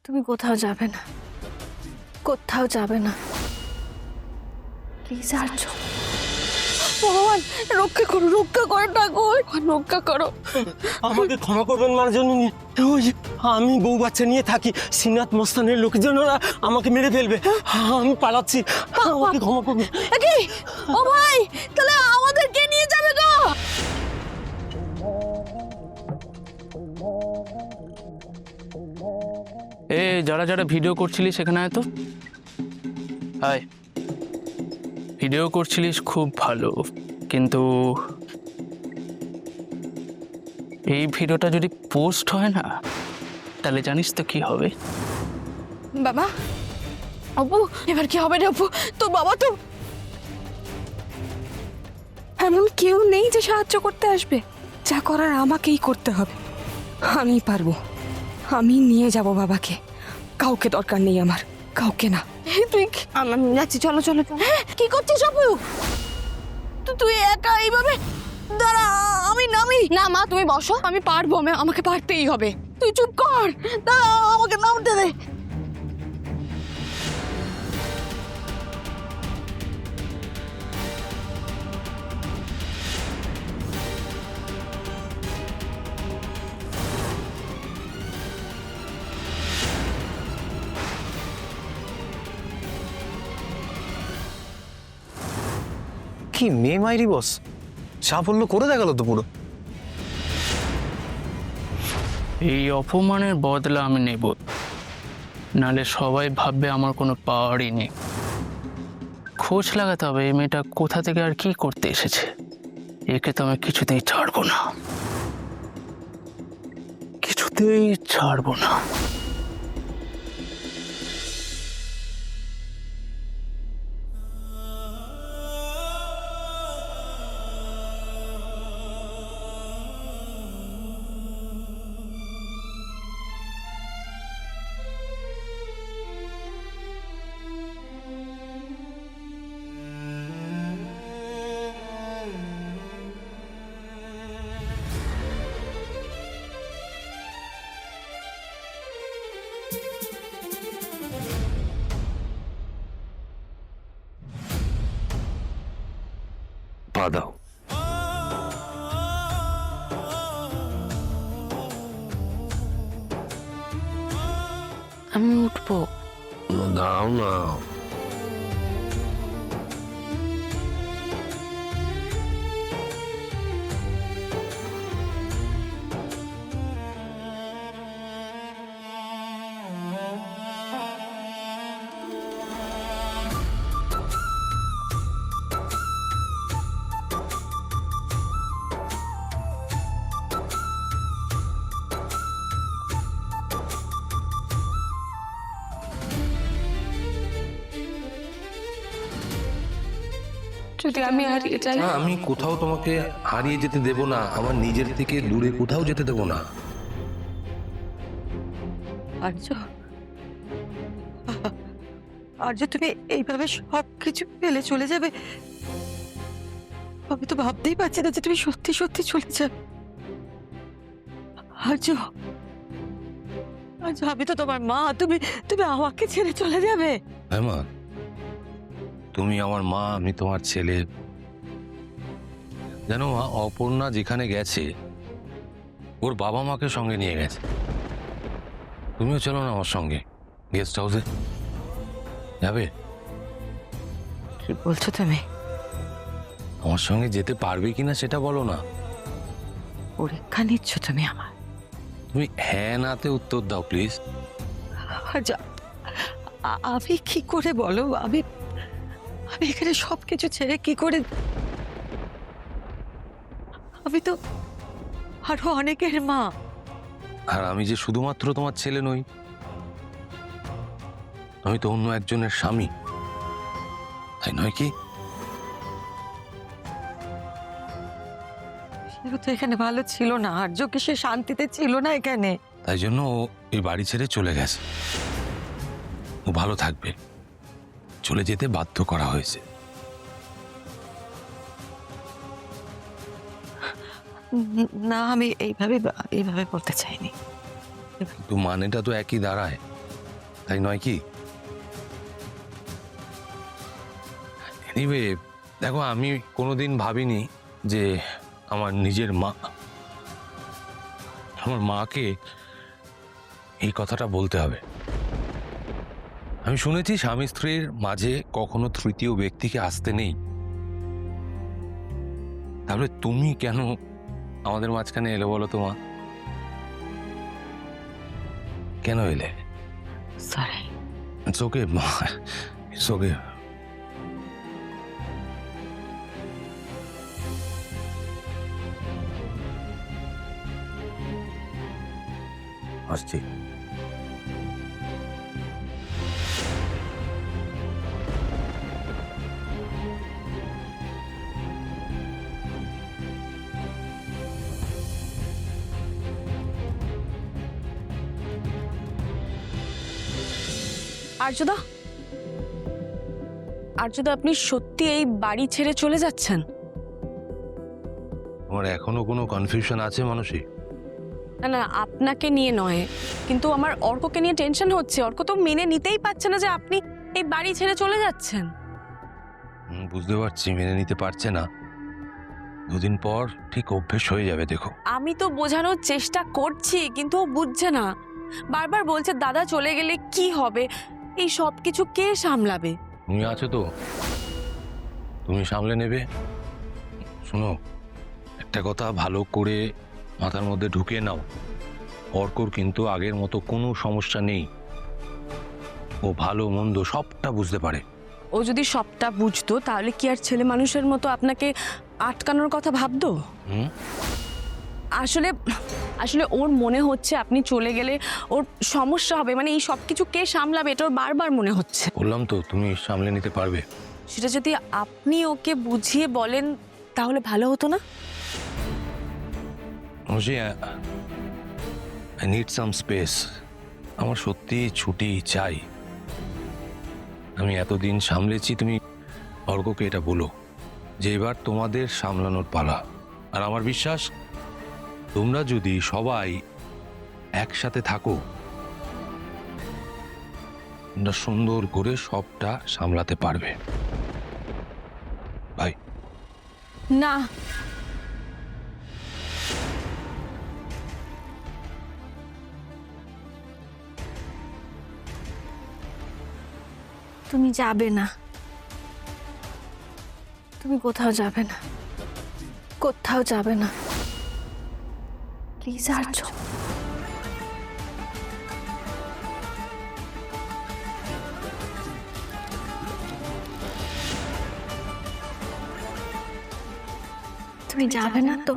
তুমি কোথাও যাবে না, কোথাও যাবে না, প্লিজ আর্য। ভগবান রক্ষা করো, রক্ষা করো ঠাকুর, রক্ষা করো। আমাকে ক্ষমা করবেন মার্জনী। ওই আমি বউ বাচ্চা নিয়ে থাকি, শ্রীনাথ মস্তানের লোকজনেরা আমাকে মেরে ফেলবে, আমি পালাচ্ছি, আমাকে ক্ষমা করবেন। কি ও ভাই, তাহলে আমাদেরকে নিয়ে যাবে গো? এ যারা যারা ভিডিও করছিলিস সেখানে আয় তো। হাই, ভিডিও করছিলিস খুব ভালো, কিন্তু এই ভিডিওটা যদি পোস্ট হয় না তাহলে জানিস তো কি হবে। বাবা, অপু এবার কি হবে রে অপু? তোর বাবা তো এমন কেউ নেই যে সাহায্য করতে আসবে। যা করার আমাকেই করতে হবে। আমি পারবো, আমি নিয়ে যাব বাবাকে। কাউকে দরকার নেই আমার, কাউকে না। তুই আমি যাচ্ছি, চলো চলো চলো। কি করছিস অপু? তুই একা এইভাবে? দাঁড়া, আমি নামি। না মা তুমি বসো, আমি পারবো, আমাকে পারতেই হবে। তুই চুপ কর, দাঁড়া আমাকে নামতে দে। কি মেয়ে মাইরি বস, সাফল্য করে দেখালো তো পুরো। এই অপমানের বদলা আমি নেব, নালে সবাই ভাববে আমার কোনো পাওয়ারই নেই। খোঁজ লাগাতে হবে এই মেয়েটা কোথা থেকে আর কি করতে এসেছে। একে তো আমি কিছুতেই ছাড়বো না, কিছুতেই ছাড়বো না। পা দাও। আমি উঠবো। দাও না। যদি আমি হারিয়ে যাই? না, আমি কোথাও তোমাকে হারিয়ে যেতে দেব না, আমার নিজের থেকে দূরে কোথাও যেতে দেব না। আর্য, আর্য তুমি এইভাবে সব কিছু ফেলে চলে যাবে? আমি তো ভাবতেই পারছি না যে তুমি সত্যি সত্যি চলে যাবে। আর্য, আর্য আমি তো তোমার মা, তুমি তুমি আমাকে ছেড়ে চলে যাবে? হ্যাঁ মা, তুমি আমার মা, আমি তোমার ছেলে। জানো মা, অপর্ণা যেখানে গেছে ওর বাবা মাকে সঙ্গে নিয়ে গেছে। তুমিও চলো না আমার সঙ্গে গেস্ট হাউসে, যাবে? কি বলছো তুমি? আমার সঙ্গে যেতে পারবে কিনা সেটা বলো না। পরীক্ষা নিচ্ছ তুমি আমার? তুমি হ্যাঁ নাতে উত্তর দাও প্লিজ। আর্য, আমি কি করে বলো? আমি আমি এখানে সবকিছু ছেড়ে কি করে? আমি তো আরো অনেকের মা। আর আমি যে শুধুমাত্র তোমার ছেলে নই, আমি তো অন্য একজনের স্বামী, তাই নয় কি? সে তো এখানে ভালো ছিল না, আর্য কি সে শান্তিতে ছিল না এখানে? তাই জন্য ও এই বাড়ি ছেড়ে চলে গেছে। ও ভালো থাকবে, চলে যেতে বাধ্য করা হয়েছে। না, আমি এইভাবে এইভাবে বলতে চাইনি। কিন্তু মানেটা তো একই দাঁড়ায়। তাই নয় কি? এনিওয়ে, দেখো আমি কোনোদিন ভাবিনি যে আমার নিজের আমার মাকে এই কথাটা বলতে হবে। আমি শুনেছি স্বামী স্ত্রীর মাঝে কখনো তৃতীয় ব্যক্তিকে আসতে নেই। তাহলে তুমি কেন আমাদের মাঝখানে এলে বলো তো মা? কেন এলে? সরি। It's okay, মা, it's okay. আসছি। আর্যদা, আর্যদা, আপনি সত্যি এই বাড়ি ছেড়ে চলে যাচ্ছেন? আমার এখনো কোনো কনফিউশন আছে মানসী? না না, আপনাকে নিয়ে নয়, কিন্তু আমার অর্ককে নিয়ে টেনশন হচ্ছে। অর্ক তো মেনে নিতেই পারছে না যে আপনি এই বাড়ি ছেড়ে চলে যাচ্ছেন। বুঝতে পারছি মেনে নিতে পারছে না। দুদিন পর ঠিক অভ্যেস হয়ে যাবে। দেখো, আমি তো বোঝানোর চেষ্টা করছি, কিন্তু ও বুঝছে না। বারবার বলছে দাদা চলে গেলে কি হবে, এই সব কিছু কে সামলাবে? তুমি আছো তো, তুমি সামলে নেবে। শোনো, একটা কথা ভালো করে মাথার মধ্যে ঢুকিয়ে নাও, অর্কর কিন্তু আগের মতো কোনো সমস্যা নেই। ও ভালো মন্দ সবটা বুঝতে পারে। ও যদি সবটা বুঝতো তাহলে কি আর ছেলে মানুষের মতো আপনাকে আটকানোর কথা ভাবতো? হুম? আসলে আসলে ওর মনে হচ্ছে আপনি চলে গেলে ওর সমস্যা হবে, মানে এই সব কিছু কে সামলাবে, এটা ওর বারবার মনে হচ্ছে। বললাম তো তুমি সামলে নিতে পারবে। সেটা যদি আপনি ওকে বুঝিয়ে বলেন তাহলে ভালো হতো না? I need some space. আমার সত্যি ছুটি চাই। আমি এতদিন সামলেছি, তুমি অর্ককে এটা বলো যে এবার তোমাদের সামলানোর পালা। আর আমার বিশ্বাস তোমরা যদি সবাই একসাথে থাকো, তোমরা সুন্দর করে সবটা সামলাতে পারবে। ভাই, না, তুমি যাবে না, তুমি কোথাও যাবে না, কোথাও যাবে না, প্লিজ আর্য। তুমি যাবে না তো?